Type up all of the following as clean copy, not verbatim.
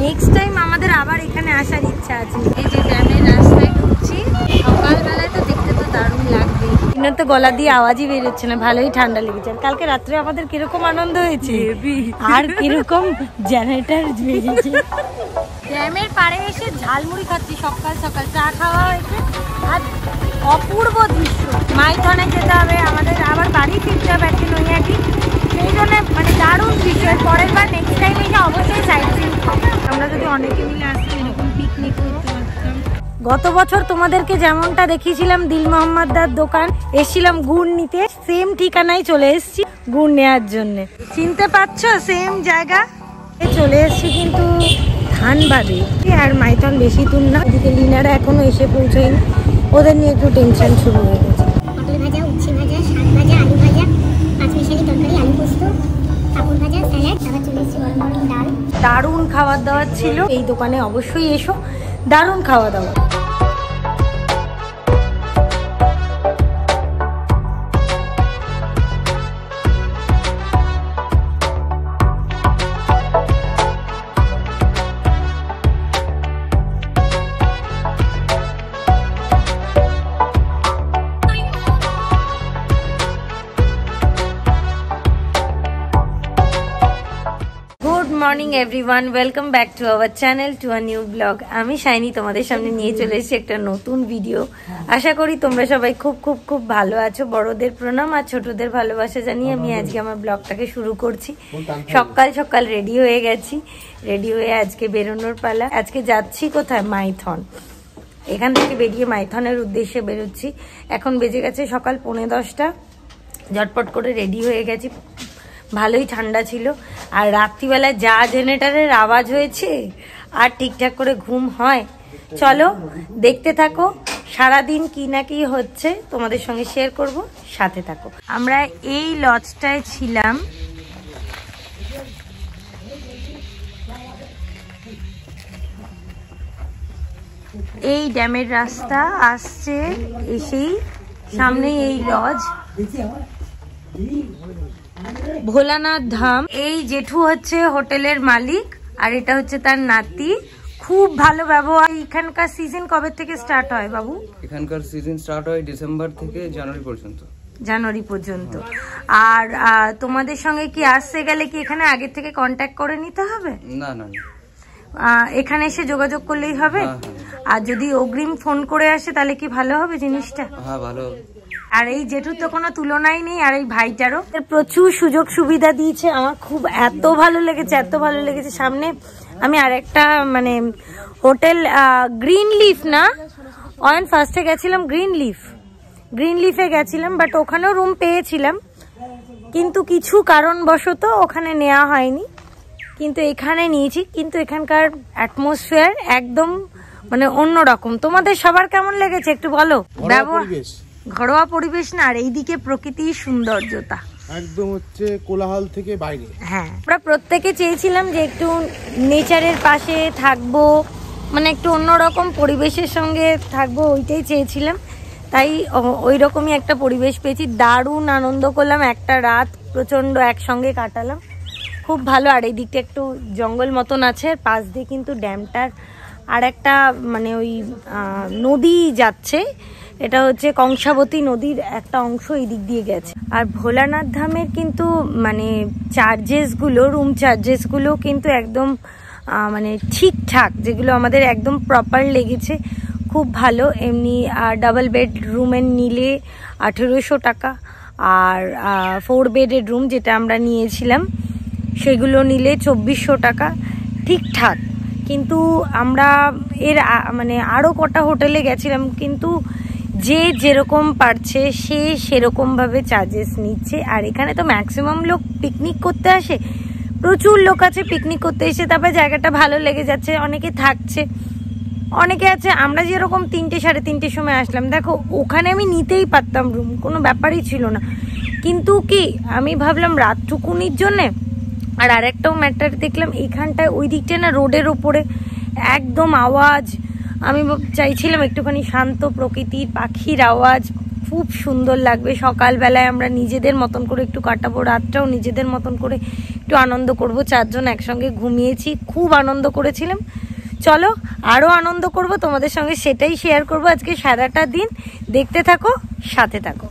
Next time আমাদের আবার এখানে আসার ইচ্ছা আছে। এই যে ড্যামের রাস্তায় ঢুকছি, সকালবেলায় তো দেখতে তো দারুণ লাগবে। তো গলা দিয়ে আওয়াজই বেরোচ্ছে না, ভালোই ঠান্ডা লেগেছে। আর কালকে রাত্রে আমাদের কিরকম আনন্দ হয়েছে আর কিরকম জেনারেটর বেজেছে। ড্যামের পাড়ে এসে ঝালমুড়ি খাচ্ছি সকাল সকাল, চা খাওয়া হয়েছে আর অপূর্ব দৃশ্য। মাইথনে যেতে হবে আমাদের, আবার বাড়ি ফিরতে হবে একটি নৈহাটি, সেই জন্য মানে দারুণ দৃশ্য। পরের বার নেক্সট টাইম এসে অবশ্যই সাইড সিন আমরা যদি অনেকে মিলে আসতাম এরকম পিকনিক করতে পারতাম। গত বছর তোমাদেরকে যেমনটা দেখিয়েছিলাম দিল মোহাম্মদ দার দোকান, এসেছিলাম গুড় নিতে, সেম ঠিকানায় চলে এসেছি গুড় নেওয়ার জন্য। চিনতে পারছো সেম জায়গা চলে এসেছি, কিন্তু ধানবাদে। আর মাইথন বেশি দূর না, ওদিকে লিনারা এখনো এসে পৌঁছয়নি, ওদের নিয়ে একটু টেনশন শুরু হয়ে গেছে। পটল ভাজা, উচ্ছে ভাজা, শাক ভাজা, আলু ভাজা, পাঁচমিশালি তরকারি, আলু পোস্ত, পাপড় ভাজা, স্যালাড, আবার চলে এসেছি গরম গরম ডাল। দারুণ খাবার দাবার ছিল, এই দোকানে অবশ্যই এসো, দারুণ খাওয়া দাওয়া। Morning everyone, welcome back to our channel, to a new blog. আমি শাইনি তোমাদের সামনে নিয়ে চলে এসেছি একটা নতুন ভিডিও। আশা করি তোমরা সবাই খুব খুব খুব ভালো আছো। বড়দের প্রণাম আর ছোটদের ভালোবাসা জানিয়ে আমি আজকে আমার ব্লগটাকে শুরু করছি। সকাল সকাল রেডি হয়ে গেছি, রেডি হয়ে আজকে বেরোনোর পালা। আজকে যাচ্ছি কোথায়? মাইথন। এখান থেকে বেরিয়ে মাইথনের উদ্দেশ্যে বেরোচ্ছি। এখন বেজে গেছে সকাল 10:45। ঝটপট করে রেডি হয়ে গেছি, ভালোই ঠান্ডা ছিল। আর রাত্রিবেলায় যা জেনারেটরের আওয়াজ হয়েছে আর ঠিকঠাক করে ঘুম হয়। চলো দেখতে থাকো, সারাদিন কি না কি হচ্ছে তোমাদের সঙ্গে শেয়ার করব, সাথে থাকো। আমরা এই লজটায় ছিলাম, এই ড্যামের রাস্তা আসছে, এসেই সামনে এই লজ ভোলানাথ ধাম। এই জেঠু হচ্ছে হোটেলের মালিক আর এটা হচ্ছে তার নাতি। খুব ভালো ব্যবহার। এখানকার সিজন কবে থেকে স্টার্ট হয় বাবু? এখানকার সিজন স্টার্ট হয় ডিসেম্বর থেকে জানুয়ারি পর্যন্ত। জানুয়ারি পর্যন্ত। আর তোমাদের সঙ্গে কি আসতে গেলে কি এখানে আগে থেকে কন্ট্যাক্ট করে নিতে হবে? না না, এখানে এসে যোগাযোগ করলেই হবে। আর যদি অগ্রিম ফোন করে আসে তাহলে কি ভালো হবে জিনিসটা? হ্যাঁ ভালো। আর এই জেঠুর তো কোনো তুলনাই নেই, আর এই ভাইটারও প্রচুর সুযোগ সুবিধা দিয়েছে। আমার খুব এত ভালো লেগেছে, এত ভালো লেগেছে। সামনে আমি আরেকটা মানে হোটেল গ্রিন লিফ না, অয়েন ফার্স্টে গেছিলাম গ্রিন লিফে গেছিলাম, বাট ওখানেও রুম পেয়েছিলাম, কিন্তু কিছু কারণবশত ওখানে নেওয়া হয়নি, কিন্তু এখানে নিয়েছি। কিন্তু এখানকার অ্যাটমসফিয়ার একদম মানে অন্যরকম। তোমাদের সবার কেমন লেগেছে একটু বলো। ঘরোয়া পরিবেশ না, আর এইদিকে প্রকৃতির সৌন্দর্যতা একদম হচ্ছে কোলাহল থেকে বাইরে। হ্যাঁ, আমরা প্রত্যেকে চেয়েছিলাম যে একটু নেচারের পাশে থাকবো, মানে একটু অন্যরকম পরিবেশের সঙ্গে থাকবো, ওইটাই চেয়েছিলাম। তাই ওই রকমই একটা পরিবেশ পেয়েছি, দারুণ আনন্দ করলাম। একটা রাত প্রচন্ড একসঙ্গে কাটালাম, খুব ভালো। আর এই দিকটা একটু জঙ্গল মতন আছে, পাশ দিয়ে কিন্তু ড্যামটার আর একটা মানে ওই নদী যাচ্ছে, এটা হচ্ছে কংসাবতী নদীর একটা অংশ এই দিক দিয়ে গেছে। আর ভোলানাথ ধামের কিন্তু মানে চার্জেসগুলো, রুম চার্জেসগুলো কিন্তু একদম মানে ঠিকঠাক, যেগুলো আমাদের একদম প্রপার লেগেছে, খুব ভালো। এমনি ডাবল বেড রুমের নিলে 1800 টাকা, আর 4 বেডের রুম যেটা আমরা নিয়েছিলাম সেগুলো নিলে 2400 টাকা, ঠিকঠাক। কিন্তু আমরা এর মানে আরও কটা হোটেলে গেছিলাম, কিন্তু যে যেরকম পারছে সে সেরকমভাবে চার্জেস নিচ্ছে। আর এখানে তো ম্যাক্সিমাম লোক পিকনিক করতে আসে, প্রচুর লোক আছে পিকনিক করতে এসে, তারপরে জায়গাটা ভালো লেগে যাচ্ছে, অনেকে থাকছে, অনেকে আছে। আমরা যেরকম 3টে সাড়ে 3টের সময় আসলাম, দেখো ওখানে আমি নিতেই পারতাম রুম, কোনো ব্যাপারই ছিল না, কিন্তু কি আমি ভাবলাম রাতটুকুনির জন্যে। আর আরেকটাও ম্যাটার দেখলাম, এইখানটায় ওই দিকটা না রোডের ওপরে একদম আওয়াজ, আমি চাইছিলাম একটুখানি শান্ত প্রকৃতির, পাখির আওয়াজ, খুব সুন্দর লাগবে। সকালবেলায় আমরা নিজেদের মতন করে একটু কাটাবো, রাতটাও নিজেদের মতন করে একটু আনন্দ করব, 4 জন একসঙ্গে ঘুমিয়েছি, খুব আনন্দ করেছিলাম। চলো আরো আনন্দ করব তোমাদের সঙ্গে, সেটাই শেয়ার করব আজকে সারাটা দিন। দেখতে থাকো, সাথে থাকো।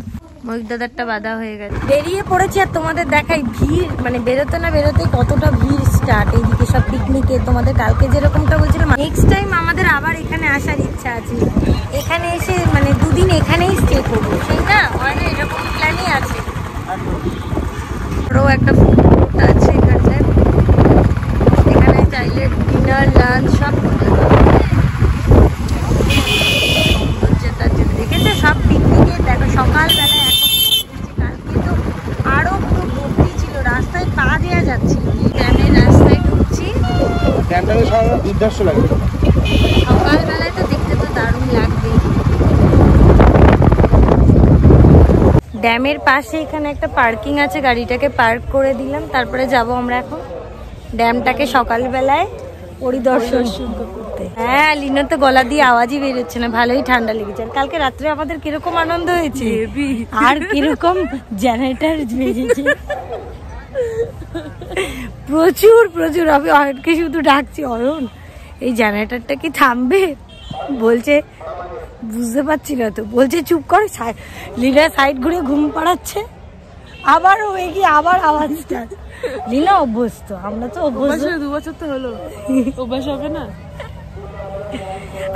মহিক দাদারটা বাধা হয়ে গেছে, বেরিয়ে পড়েছি। আর তোমাদের দেখাই ভিড়, মানে বেরোতে না বেরোতে কতটা ভিড় স্টার্ট এইদিকে সব পিকনিকে। তোমাদের কালকে যেরকমটা বলছিলাম, নেক্সট টাইম আমাদের আবার এখানে আসার ইচ্ছা আছে। এখানে এসে মানে 2 দিন এখানেই স্টে করবো, সেই না হয় না, এরকম প্ল্যানই আছে। আরও একটা ফুড কোর্ট আছে এখানে, এখানে চাইলে ডিনার লাঞ্চ সব করতে পারবে। দেখেছো সব পিকনিকে, দেখো সকালবেলা এখন কালকে তো আরো পুরো ভর্তি ছিল, রাস্তায় পা দেওয়া যাচ্ছিল। ড্যামের রাস্তায় ঢুকছি, সকালবেলায় তো দেখতে তো দারুণ লাগবে। ড্যামের পাশে এখানে একটা পার্কিং আছে, গাড়িটাকে পার্ক করে দিলাম। তারপরে যাব আমরা এখন ড্যামটাকে সকালবেলায় পরিদর্শন করতে। হ্যাঁ, লিনা তো গলা দিয়ে আওয়াজই বেরোচ্ছে না, ভালোই ঠান্ডা লেগেছে। আর কালকে রাত্রে আমাদের কিরকম আনন্দ হয়েছে, আর কিরকম জেনারেটর বেজেছে, প্রচুর প্রচুর। আমি অয়নকে শুধু ডাকছি, অয়ন এই জেনারেটরটা কি থামবে? বলছে বুঝতে পারছি না তো, বলছে চুপ করে। লিনা সাইড ঘুরে ঘুম পাড়াচ্ছে, আবার হয়ে গিয়ে আবার আওয়াজটা। লীলা অভ্যস্ত, আমরা তো অভ্যস্ত। 2 বছর তো হলো, অভ্যাস হবে না।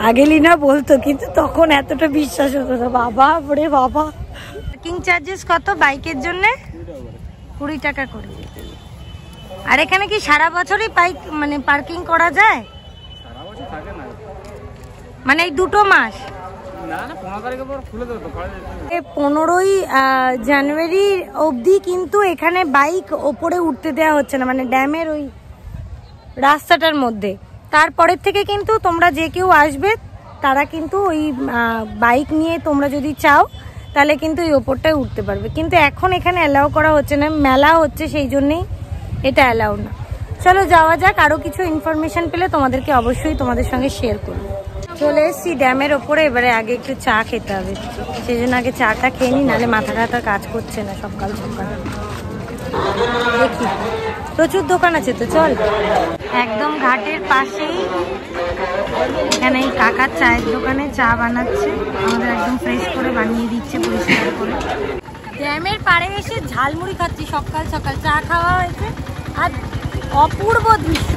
আগে লিনা বলতো, কিন্তু তখন এতটা বিশ্বাস হতো না। বাবা রে বাবা। পার্কিং চার্জেস কত বাইকের জন্য? 20 টাকা করে। আর এখানে কি সারা বছরই বাইক মানে পার্কিং করা যায়? মানে এই 2 মাস? না না, 15 তারিখের পর খুলে দেবো। 15ই জানুয়ারি অবধি কিন্তু এখানে বাইক ওপরে উঠতে দেওয়া হচ্ছে না, মানে ড্যামের ওই রাস্তাটার মধ্যে। তারপরের থেকে কিন্তু তোমরা যে কেউ আসবে তারা কিন্তু ওই বাইক নিয়ে তোমরা যদি চাও তাহলে কিন্তু এই ওপরটায় উঠতে পারবে। কিন্তু এখন এখানে অ্যালাউ করা হচ্ছে না, মেলা হচ্ছে সেই জন্যেই এটা অ্যালাউ না। চলো যাওয়া যাক, আরও কিছু ইনফরমেশন পেলে তোমাদেরকে অবশ্যই তোমাদের সঙ্গে শেয়ার করবো। চলে এসেছি ড্যামের ওপরে, এবারে আগে একটু চা খেতে হবে, সেই জন্য আগে চাটা খেয়ে নিই, নাহলে মাথা টাথা কাজ করছে না সকাল সকাল। দেখি প্রচুর দোকান আছে তো, চল। একদম ঘাটের পাশেই এখানে এই কাকার চায়ের দোকানে চা বানাচ্ছে, আমাদের একদম ফ্রেশ করে বানিয়ে দিচ্ছে, পরিষ্কার করে। ড্যামের পাড়ে এসে ঝালমুড়ি খাচ্ছি, সকাল সকাল চা খাওয়া হয়েছে। আর অপূর্ব দৃশ্য,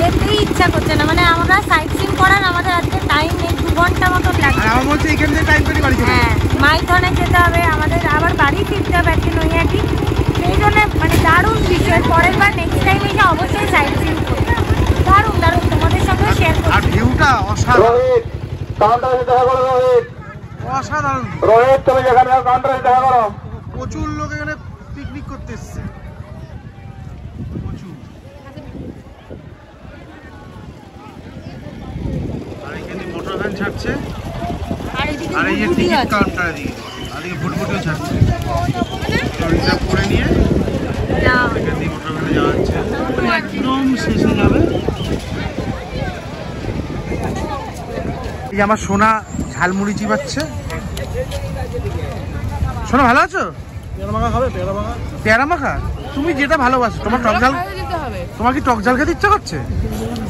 যেতেই ইচ্ছা করছে না। মানে আমরা সাইট সিন করার আমাদের আজকে টাইম নেই, 2 ঘন্টা মতন লাগবে। হ্যাঁ, মাইথনে যেতে হবে আমাদের, আবার বাড়ি ফিরতে হবে আজকে নৈহাটি। সেই জন্য মানে দারুণ বিষয়। পরের বার নেক্সট টাইম এসে অবশ্যই সাইট সিন করবো। দারুণ দারুণ, তোমাদের সঙ্গে শেয়ার করবো। প্রচুর লোক এখানে পিকনিক করতে এসছে, প্রচুর। আর এখানে মোটর ভ্যান ছাড়ছে, আর এদিকে আর এই যে বুদ্ধি টিকিট আছে। কাউন্টার এদিকে, আর এদিকে ফুটফুটিও ছাড়ছে। রিজার্ভ করে নিয়ে এখান থেকে মোটর ভ্যানে যাওয়া হচ্ছে, একদম শেষে যাবে। এই যে আমার সোনা ঝালমুড়ি চিবাচ্ছে। সোনা ভালো আছো? পেয়ারা মাখা খাবে? পেয়ারা মাখা? পেয়ারা মাখা? তুমি যেটা ভালোবাসো। তোমার টক ঝাল, তোমার কি টক ঝাল খেতে ইচ্ছা করছে?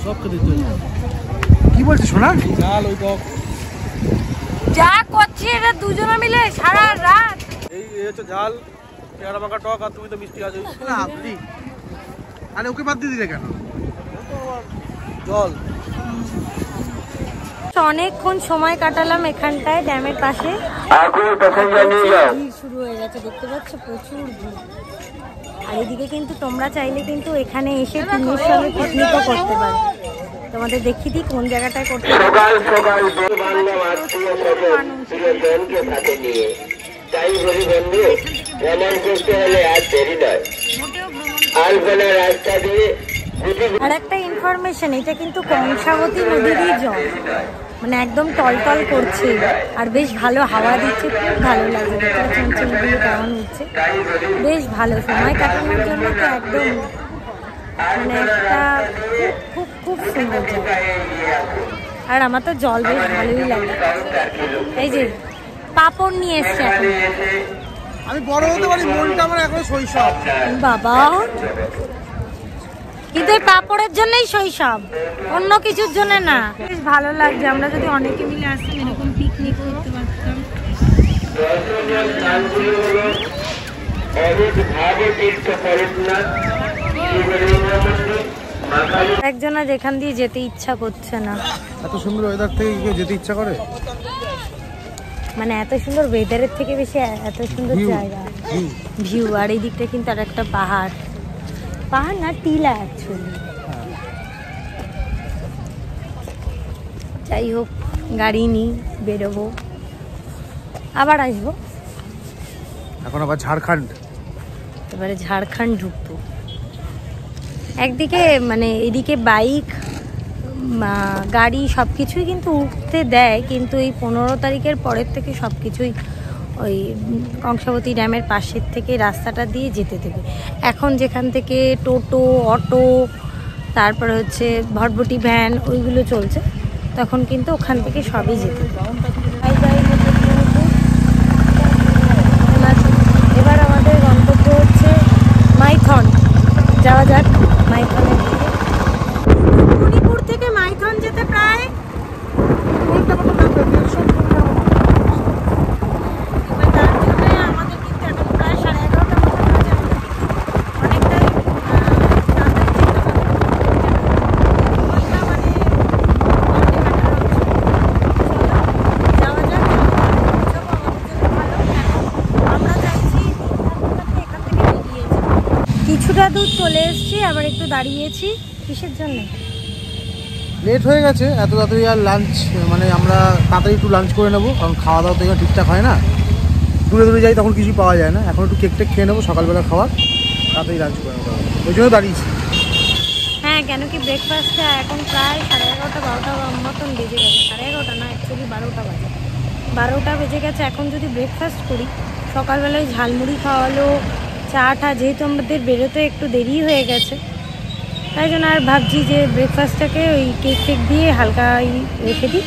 সব খেতে ইচ্ছা করছে। কি বলছিস সোনা? ঝাল ওই টক যা করছি এটা দুজনে মিলে সারা রাত। এই হচ্ছে ঝাল, পেয়ারা মাখা, টক, আর তুমি তো মিষ্টি আছো। না আপনি, আরে ওকে বাদ দিয়ে দিলে কেন? জল। অনেকক্ষণ সময় কাটালাম এখানটায় ড্যামের পাশে। ভিড় শুরু হয়ে গেছে, দেখতে পাচ্ছ প্রচুর ভিড়। আর এদিকে কিন্তু তোমরা চাইলে কিন্তু এখানে এসে পিকনিক সঙ্গে পিকনিকও করতে পারো। তোমাদের দেখিয়ে দিই কোন জায়গাটায় করতে পারো। আর একটা ইনফরমেশন, এটা কিন্তু কংসাবতী নদীরই জল, মানে একদম টলটল করছে আর বেশ ভালো হাওয়া দিচ্ছে, খুব ভালো লাগে। চঞ্চলগুলো কেমন হচ্ছে, বেশ ভালো সময় কাটানোর জন্য তো একদম মানে একটা খুব খুব সুন্দর জায়গা। আর আমার তো জল বেশ ভালোই লাগে। এই যে পাপড় নিয়ে এসছে এখন, আমি বড় হতে পারি, মনটা আমার এখন শৈশব। বাবা, কিন্তু এই পাপড়ের জন্যই শৈশব, অন্য কিছুর জন্য না। বেশ ভালো লাগছে, আমরা যদি অনেকে মিলে আসতাম এরকম পিকনিক করতে পারতাম। একজনা যেখান দিয়ে যেতে ইচ্ছা করছে না। এত সুন্দর ওয়েদার থেকে কেউ যেতে ইচ্ছা করে? মানে এত সুন্দর ওয়েদারের থেকে বেশি এত সুন্দর জায়গা, ভিউ। আর এই দিকটা কিন্তু আর একটা পাহাড়, পাহাড় না টিলা অ্যাকচুয়ালি। যাই হোক, গাড়ি নিই, বেরোবো, আবার আসবো। এখন আবার ঝাড়খণ্ড, এবারে ঝাড়খণ্ড ঢুকবো। একদিকে মানে এদিকে বাইক গাড়ি সব কিছুই কিন্তু উঠতে দেয়, কিন্তু এই 15 তারিখের পরের থেকে সব কিছুই ওই কংসাবতী ড্যামের পাশের থেকে রাস্তাটা দিয়ে যেতে দেবে। এখন যেখান থেকে টোটো, অটো, তারপরে হচ্ছে ভটভটি ভ্যান ওইগুলো চলছে, তখন কিন্তু ওখান থেকে সবই যেতে দেবে। এবার আমাদের গন্তব্য হচ্ছে মাইথন, যাওয়া যাক মাইথনের দিকে। মণিপুর থেকে মাইথন যেতে প্রায় আমাদের কিন্তু এখন প্রায় 11:30 মতো বাজে। অনেকটাই যাওয়া যাক, আমরা চাইছি এখান থেকে বেরিয়ে যাবো। কিছুটা দূর চলে এসেছি, আবার একটু দাঁড়িয়েছি। কিসের জন্য? লেট হয়ে গেছে এত তাড়াতাড়ি। আর লাঞ্চ মানে আমরা তাড়াতাড়ি একটু লাঞ্চ করে নেবো, কারণ খাওয়া দাওয়া তো এখানে ঠিকঠাক হয় না। দূরে দূরে যাই তখন কিছুই পাওয়া যায় না। এখন একটু কেক টেক খেয়ে নেবো, সকালবেলা খাওয়ার, তাড়াতাড়ি লাঞ্চ করে নেবো, ওই জন্য দাঁড়িয়েছি। হ্যাঁ, কেন কি ব্রেকফাস্টটা এখন প্রায় 11:30-12টা মতন বেজে গেছে। 11:30 না, অ্যাকচুয়ালি 12টা বাজে। 12টা বেজে গেছে। এখন যদি ব্রেকফাস্ট করি, সকালবেলায় ঝালমুড়ি খাওয়ালো, চাটা, যেহেতু আমাদের বেরোতে একটু দেরি হয়ে গেছে, তাই জন্য আর ভাবছি যে ব্রেকফাস্টটাকে ওই কেক টেক দিয়ে হালকা রেখে দিই,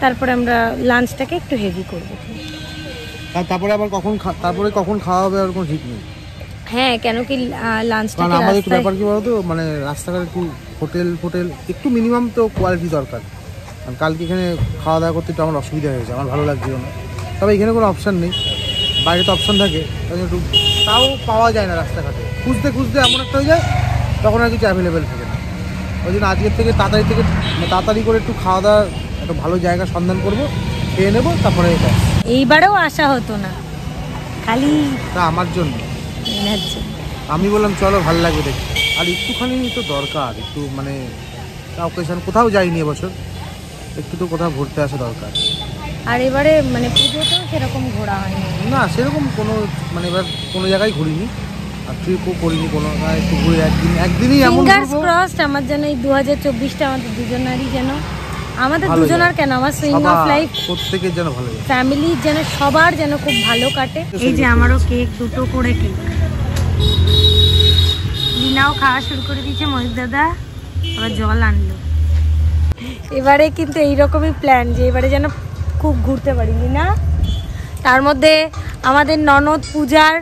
তারপরে আমরা লাঞ্চটাকে একটু হেভি করবো। তারপরে আবার কখন খাওয়া হবে আর কোনো ঠিক নেই। হ্যাঁ, কেন কি লাঞ্চটাকে আমাদের একটু ব্যাপার কি বলতো, মানে রাস্তাঘাট একটু হোটেল একটু মিনিমাম তো কোয়ালিটি দরকার। কারণ কালকে এখানে খাওয়া দাওয়া করতে একটু আমার অসুবিধা হয়েছে, আমার ভালো লাগছিল না। তবে এখানে কোনো অপশান নেই, বাইরে তো অপশান থাকে, একটু তাও পাওয়া যায় না রাস্তাঘাটে। খুঁজতে এমন একটা হয়ে যায়, তখন আর কিছু অ্যাভেলেবেল থাকে না। ওই জন্য আজকের থেকে তাড়াতাড়ি করে একটু খাওয়া দাওয়া একটা ভালো জায়গা সন্ধান করবো, খেয়ে নেবো, তারপরে এইবারেও আসা হতো না, খালি তা আমার জন্য। আমি বললাম চলো, ভালো লাগবে দেখতে। আর একটুখানি তো দরকার, একটু মানে অকেশন, কোথাও যাইনি এবছর, একটু তো কোথাও ঘুরতে আসা দরকার। আর এবারে মানে পুজোতেও সেরকম ঘোরা হয়নি না, সেরকম কোনো মানে এবার কোনো জায়গায় ঘুরিনি, আর ট্রিপও করিনি কোনো। একটু ঘুরে একদিনই এমন ফিঙ্গার্স ক্রসড আমার যেন এই 2024টা আমাদের দুজনারই যেন, আমাদের দুজনার কেন, আমার সুইং অফ লাইফ প্রত্যেকের যেন ভালো যায়, ফ্যামিলির যেন, সবার যেন খুব ভালো কাটে। এই যে আমারও কেক, 2টো করে কেক। লিনাও খাওয়া শুরু করে দিয়েছে, মহিত দাদা আবার জল আনলো। এবারে কিন্তু এইরকমই প্ল্যান যে এবারে যেন খুব ঘুরতে পারি না। তার মধ্যে আমাদের ননদ পূজার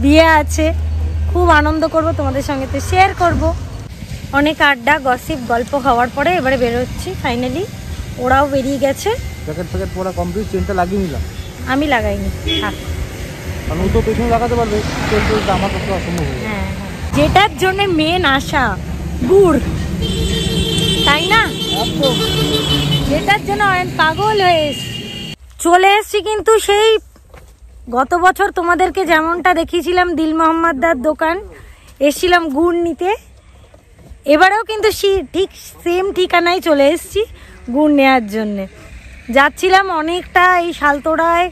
বিয়ে আছে, খুব আনন্দ করব, তোমাদের সঙ্গে তো শেয়ার করব। অনেক আড্ডা, গসিপ, গল্প খাওয়ার পরে এবারে বেরোচ্ছি ফাইনালি। ওরাও বেরিয়ে গেছে। প্যাকেট পড়া কমপ্লিট, চেনটা লাগিয়ে নিলাম। আমি লাগাইনি, থাক। কারণ ও তো পেছনে লাগাতে পারবে, চেনটা আমার পক্ষে অসম্ভব হবে। হ্যাঁ, যেটার জন্য মেন আশা, গুড়, তাই না? যেটার জন্য পাগল হয়ে চলে এসছি। কিন্তু সেই গত বছর তোমাদেরকে যেমনটা দেখিয়েছিলাম দিল মোহাম্মদার দোকান, এসছিলাম গুড় নিতে। এবারেও কিন্তু ঠিক সেম ঠিকানায় চলে এসছি গুড় নেওয়ার জন্যে। যাচ্ছিলাম অনেকটা এই শালতোড়ায়,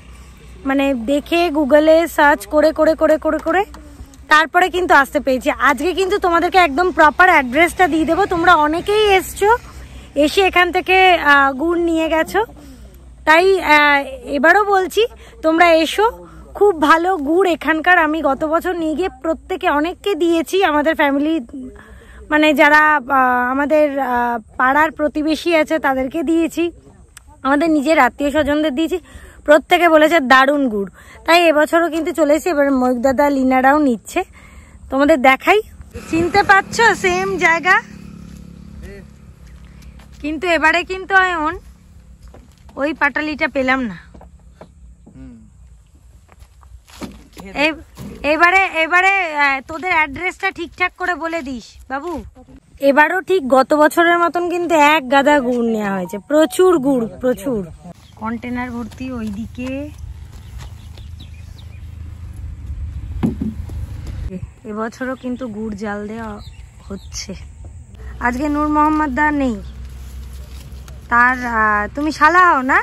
মানে দেখে গুগলে সার্চ করে করে করে করে করে তারপরে কিন্তু আসতে পেরেছি। আজকে কিন্তু তোমাদেরকে একদম প্রপার অ্যাড্রেসটা দিয়ে দেবো। তোমরা অনেকেই এসছো, এসে এখান থেকে গুড় নিয়ে গেছো, তাই এবারও বলছি তোমরা এসো। খুব ভালো গুড় এখানকার। আমি গত বছর নিয়ে গিয়ে প্রত্যেকে অনেককে দিয়েছি, আমাদের ফ্যামিলি মানে যারা আমাদের পাড়ার প্রতিবেশী আছে তাদেরকে দিয়েছি, আমাদের নিজের আত্মীয় স্বজনদের দিয়েছি। প্রত্যেকে বলেছে দারুণ গুড়, তাই এবছরও কিন্তু চলে এসেছি। এবার ময়ূক দাদা লিনারাও নিচ্ছে, তোমাদের দেখাই। চিনতে পারছো সেম জায়গা, কিন্তু এবারে কিন্তু অয়ন ওই পাটালিটা পেলাম না। এবারে তোদের অ্যাড্রেসটা ঠিকঠাক করে বলে দিস বাবু। এবারও ঠিক গত বছরের মতন কিন্তু এক গাদা গুড় নেওয়া হয়েছে, প্রচুর গুড়, প্রচুর কন্টেনার ভর্তি। ওইদিকে এবছরও কিন্তু গুড় জাল দেওয়া হচ্ছে। আজকে নূর মোহাম্মদ দা নেই, তার তুমি শালা হও না?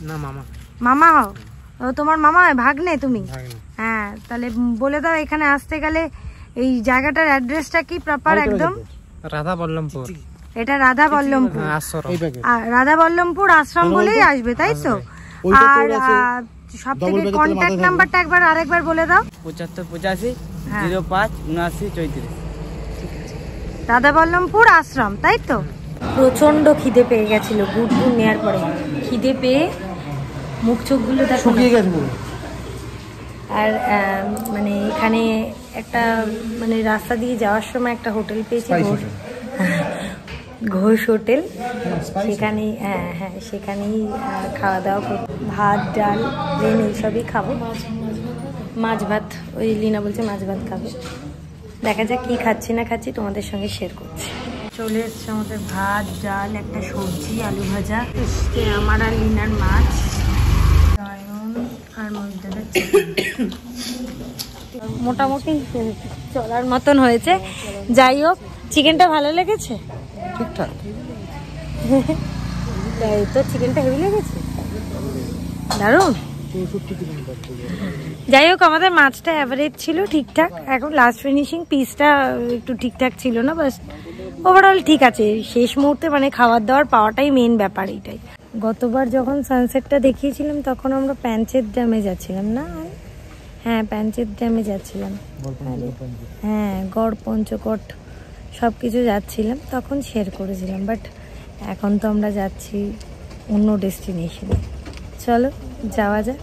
না মামা। মামা হও? ও তোমার মামা হয়, ভাগ্নে তুমি? হ্যাঁ, তাহলে বলে দাও এখানে আসতে গেলে এই জায়গাটার অ্যাড্রেসটা কি প্রপার একদম? রাধা বল্লমপুর। এটা রাধা বল্লমপুর, রাধা বল্লমপুর আশ্রম বলেই আসবে, তাই তো? আর সব থেকে কন্ট্যাক্ট নাম্বারটা একবার আরেকবার বলে দাও। 7585 05 79 34। রাধা বল্লমপুর আশ্রম, তাই তো? প্রচন্ড খিদে পেয়ে গেছিল গুড় নেওয়ার পরে, খিদে পেয়ে মুখ চোখগুলো শুকিয়ে গেছে। আর মানে এখানে একটা মানে রাস্তা দিয়ে যাওয়ার সময় একটা হোটেল পেয়েছি, ঘোষ হোটেল। সেখানেই হ্যাঁ সেখানেই খাওয়া দাওয়া করব, ভাত ডাল প্লেন এইসবই খাবো। মাছ ভাত, ওই লিনা বলছে মাছ ভাত খাবে, দেখা যাক কি খাচ্ছি না খাচ্ছি তোমাদের সঙ্গে শেয়ার করছি। চলে এসছে আমাদের ভাত ডাল, একটা সবজি, আলু ভাজা, এসছে আমার আর লিনার মাছ, আর ময়দাদার মোটামুটি চলার মতন হয়েছে। যাই হোক, চিকেনটা ভালো লেগেছে, ঠিকঠাক তো চিকেনটা হেভি লেগেছে, দারুণ। যাই হোক, আমাদের মাছটা অ্যাভারেজ ছিল, ঠিকঠাক। এখন লাস্ট ফিনিশিং পিসটা একটু ঠিকঠাক ছিল না, বাস ওভারঅল ঠিক আছে। শেষ মুহূর্তে মানে খাবার দাবার পাওয়াটাই মেন ব্যাপার, এইটাই। গতবার যখন সানসেটটা দেখিয়েছিলাম তখন আমরা প্যাঞ্চেত ড্যামে যাচ্ছিলাম না? হ্যাঁ, প্যাঞ্চেত ড্যামে যাচ্ছিলাম, হ্যাঁ গড় পঞ্চকোট সব কিছু যাচ্ছিলাম, তখন শেয়ার করেছিলাম। বাট এখন তো আমরা যাচ্ছি অন্য ডেস্টিনেশনে, চলো যাওয়া যাক।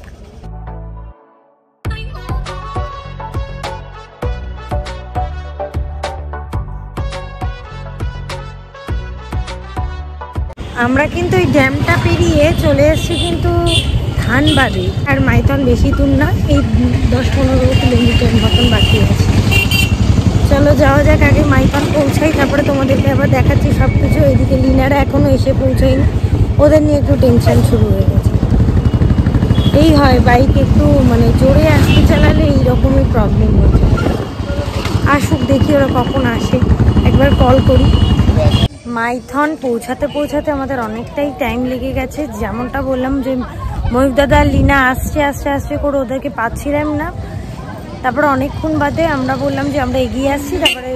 আমরা কিন্তু এই ড্যামটা পেরিয়ে চলে এসেছি কিন্তু ধানবাদে, আর মাইথন বেশি দূর না, এই 10-15 কিলোমিটার মতন বাকি আছে। চলো যাওয়া যাক, আগে মাইথন পৌঁছাই, তারপরে তোমাদেরকে আবার দেখাচ্ছি সব কিছু। এদিকে লিনারা এখনও এসে পৌঁছায়নি, ওদের নিয়ে একটু টেনশন শুরু হয়ে গেছে। এই হয় বাইক একটু মানে জোরে আসতে চালালে এইরকমই প্রবলেম হয়েছে। আসুক, দেখি ওরা কখন আসে, একবার কল করি। মাইথন পৌঁছাতে পৌঁছাতে আমাদের অনেকটাই টাইম লেগে গেছে। যেমনটা বললাম যে ময়ূক দাদা লিনা আসছে আসছে আসছে করে, ওদেরকে পাচ্ছিলাম না। তারপরে অনেকক্ষণ বাদে আমরা বললাম যে আমরা এগিয়ে আসছি, তারপরে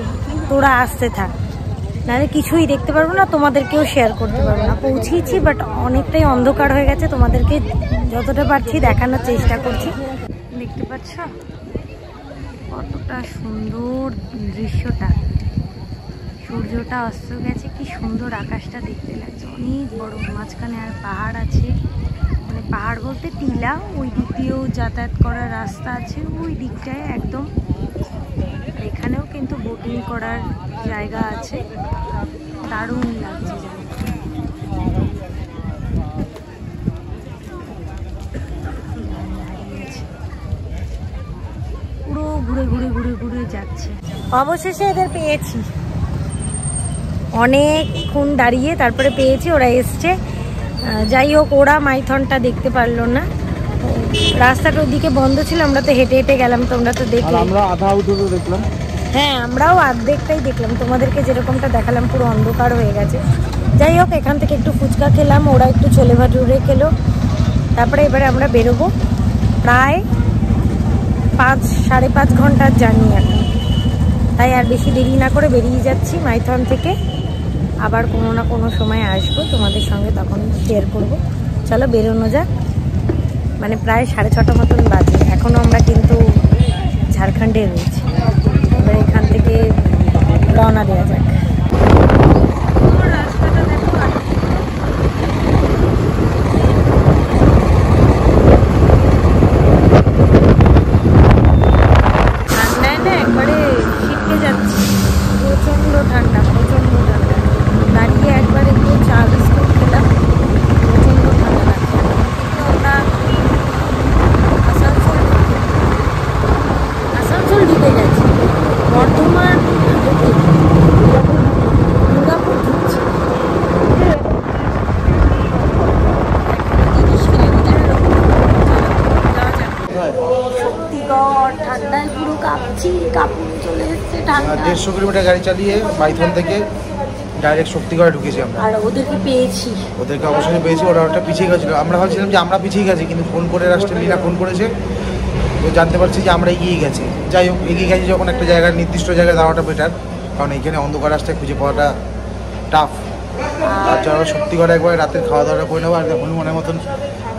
তোরা আসতে থাক, নাহলে কিছুই দেখতে পারবো না, তোমাদেরকেও শেয়ার করতে পারবো না। পৌঁছেছি, বাট অনেকটাই অন্ধকার হয়ে গেছে, তোমাদেরকে যতটা পারছি দেখানোর চেষ্টা করছি। দেখতে পাচ্ছ কতটা সুন্দর দৃশ্যটা, সূর্যটা অস্ত গেছে, কি সুন্দর আকাশটা দেখতে লাগছে, অনেক বড়। মাঝখানে আর পাহাড় আছে, মানে পাহাড় বলতে টিলা, ওই দিক দিয়েও যাতায়াত করার রাস্তা আছে ওই দিকটায় একদম। এখানেও কিন্তু বোটিং করার জায়গা আছে, দারুণ লাগছে পুরো ঘুরে ঘুরে ঘুরে ঘুরে যাচ্ছে। অবশেষে এদের পেয়েছি, অনেকক্ষণ দাঁড়িয়ে তারপরে পেয়েছি, ওরা এসছে। যাই হোক, ওরা মাইথনটা দেখতে পারলো না, রাস্তাটা ওদিকে বন্ধ ছিল, আমরা তো হেঁটে হেঁটে গেলাম, তোমরা তো দেখলে। আমরা আধা আউটডোর দেখলাম, হ্যাঁ আমরাও অর্ধেকটাই দেখলাম, তোমাদেরকে যেরকমটা দেখালাম পুরো অন্ধকার হয়ে গেছে। যাই হোক, এখান থেকে একটু ফুচকা খেলাম, ওরা একটু ছোলে ভাটুরে খেলো, তারপরে এবারে আমরা বেরোবো। প্রায় 5-5.5 ঘন্টার জার্নি এখন, তাই আর বেশি দেরি না করে বেরিয়ে যাচ্ছি মাইথন থেকে। আবার কোনো না কোনো সময় আসবো তোমাদের সঙ্গে, তখন শেয়ার করব। চলো বেরোনো যাক, মানে প্রায় 6:30 মতন বাজে, এখনও আমরা কিন্তু ঝাড়খণ্ডে রয়েছি। এবার এখান থেকে রওনা দেওয়া যাক। রাস্তাটা দেখো, 150 কিলোমিটার গাড়ি চালিয়ে মাইথন থেকে ডাইরেক্ট শক্তিগড়ে ঢুকেছি আমরা। আর ওদেরকে পেয়েছি, ওদেরকে অবশ্যই পেয়েছি। ওরা ওটা পিছিয়ে গেছিলো, আমরা ভাবছিলাম যে আমরা পিছিয়ে গেছি, কিন্তু ফোন করে রাষ্ট্রলীলা ফোন করেছে, তো জানতে পারছি যে আমরা এগিয়ে গেছি। যাই হোক, এগিয়ে গেছি যখন একটা জায়গায় নির্দিষ্ট জায়গায় যাওয়াটা বেটার, কারণ এইখানে অন্ধকার রাস্তায় খুঁজে পাওয়াটা টাফ। আর যারা শক্তিগড়ে একবার রাতের খাওয়া দাওয়াটা করে নেবো। আর এখন মনের মতন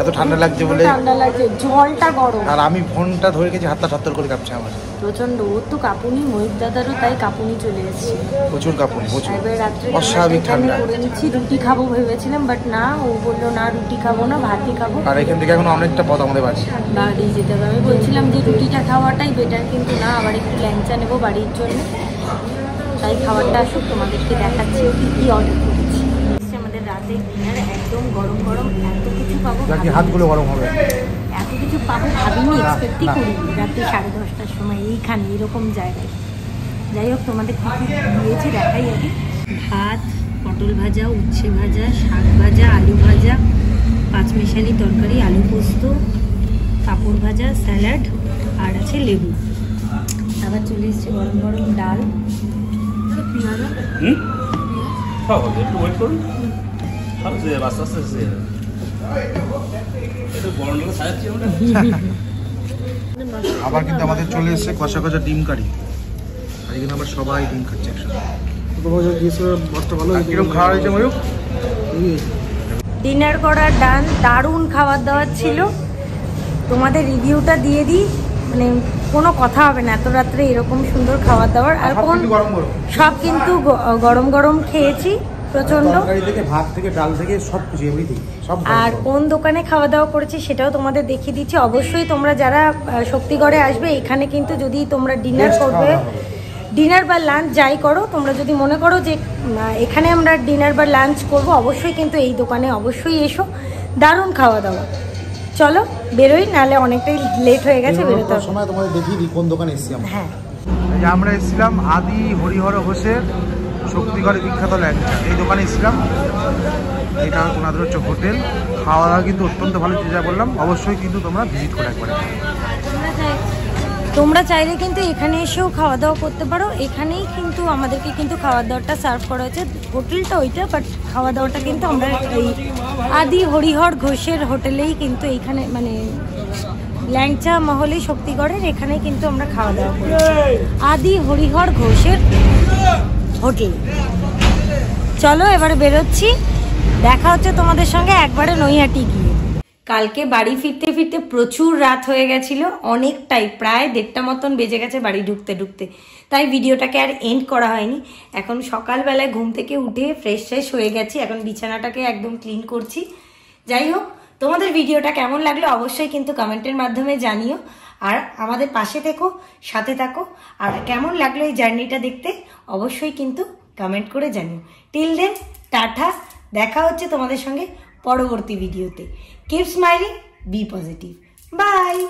এত ঠান্ডা লাগছে বলে, ঠান্ডা লাগছে, জলটা গরম, আর আমি ফোনটা ধরে গেছি, হাতটা থরথর করে কাঁপছে আমার প্রচন্ড। ওর তো কাঁপুনি, ময়ূর দাদারও তাই কাঁপুনি চলে এসেছে, প্রচুর কাঁপুনি, প্রচুর এবার রাত্রে অস্বাভাবিক ঠান্ডা। করে নিচ্ছি, রুটি খাবো ভেবেছিলাম, বাট না, ও বললো না রুটি খাবো না, ভাতই খাবো। আর এখান থেকে এখন অনেকটা পথ আমাদের বাড়ি যেতে হবে। আমি বলছিলাম যে রুটিটা খাওয়াটাই বেটার, কিন্তু না, আবার একটু ল্যাংচা নেবো বাড়ির জন্য, তাই খাবারটা আসুক তোমাদেরকে দেখাচ্ছি কি কি অর্ডার করেছি। আমাদের রাতে ডিনার একদম গরম গরম, এত কিছু পাবো, হাতগুলো গরম হবে, এত কিছু পাবো ভাবিনি, এক্সপেক্টই করিনি। রাত্রি 10:30টার সময় এইখানে এরকম জায়গায়। যাই হোক, তোমাদের কি কি দিয়েছি দেখাই আগে। ভাত, পটল ভাজা, উচ্ছে ভাজা, শাক ভাজা, আলু ভাজা, পাঁচমেশালি তরকারি, আলু পোস্ত, পাঁপড় ভাজা, স্যালাড, আর আছে লেবু। আবার চলে এসছে গরম গরম ডাল। একটু ওয়েট করুন, আস্তে আস্তে আবার কিন্তু আমাদের চলে এসেছে কষা কষা ডিম কারি। আর এখানে আমরা সবাই ডিম খাচ্ছি একসাথে। কিরকম খাওয়া হয়েছে ময়ূক? ডিনার করার ডান, দারুণ খাবার দাবার ছিল। তোমাদের রিভিউটা দিয়ে দিই, মানে কোনো কথা হবে না, এত রাত্রে এরকম সুন্দর খাবার দাবার। আর কোন সব কিন্তু গরম গরম খেয়েছি প্রচন্ড। ভাত থেকে ডাল থেকে সব কিছু এভরিথিং সব। আর কোন দোকানে খাওয়া দাওয়া করেছি সেটাও তোমাদের দেখিয়ে দিচ্ছি। অবশ্যই তোমরা যারা শক্তিগড়ে আসবে, এখানে কিন্তু যদি তোমরা ডিনার করবে, ডিনার বা লাঞ্চ যাই করো, তোমরা যদি মনে করো যে এখানে আমরা ডিনার বা লাঞ্চ করব, অবশ্যই কিন্তু এই দোকানে অবশ্যই এসো, দারুণ খাওয়া দাওয়া। চলো বেরোই, নাহলে অনেকটাই লেট হয়ে গেছে, বেরোতে হবে। সময় তোমাদের দেখিয়ে দিই কোন দোকানে এসেছি আমরা। হ্যাঁ, আমরা এসেছিলাম আদি হরিহর ঘোষের শক্তিগড়ে বিখ্যাত ল্যাংচা, এই দোকানে এসেছিলাম। এটা ওনাদের হচ্ছে হোটেল। খাওয়া দাওয়া কিন্তু অত্যন্ত ভালো, যা বললাম, অবশ্যই কিন্তু তোমরা ভিজিট করে একবারে। তোমরা চাইলে কিন্তু এখানে এসেও খাওয়া দাওয়া করতে পারো। এখানেই কিন্তু আমাদেরকে কিন্তু খাওয়া দাওয়াটা সার্ভ করা হয়েছে, হোটেলটা ওইটা, বাট খাওয়া দাওয়াটা কিন্তু আমরা এই আদি হরিহর ঘোষের হোটেলেই কিন্তু এইখানে, মানে ল্যাংচা মহলে শক্তিগড়ের এখানেই কিন্তু আমরা খাওয়া দাওয়া করি, আদি হরিহর ঘোষের হোটেল। চলো এবারে বেরোচ্ছি, দেখা হচ্ছে তোমাদের সঙ্গে একবারে নৈহাটি গিয়ে। কালকে বাড়ি ফিরতে ফিরতে প্রচুর রাত হয়ে গেছিল, অনেকটাই, প্রায় 1:30 মতন বেজে গেছে বাড়ি ঢুকতে ঢুকতে, তাই ভিডিওটাকে আর এন্ড করা হয়নি। এখন সকালবেলায় ঘুম থেকে উঠে ফ্রেশ হয়ে গেছি, এখন বিছানাটাকে একদম ক্লিন করছি। যাই হোক, তোমাদের ভিডিওটা কেমন লাগলো অবশ্যই কিন্তু কমেন্টের মাধ্যমে জানিও, আর আমাদের পাশে থেকো, সাথে থাকো। আর কেমন লাগলো এই জার্নিটা দেখতে অবশ্যই কিন্তু কমেন্ট করে জানিও। টিল দেন, টাটা, দেখা হচ্ছে তোমাদের সঙ্গে পরবর্তী ভিডিওতে। Keep smiling, be positive. Bye.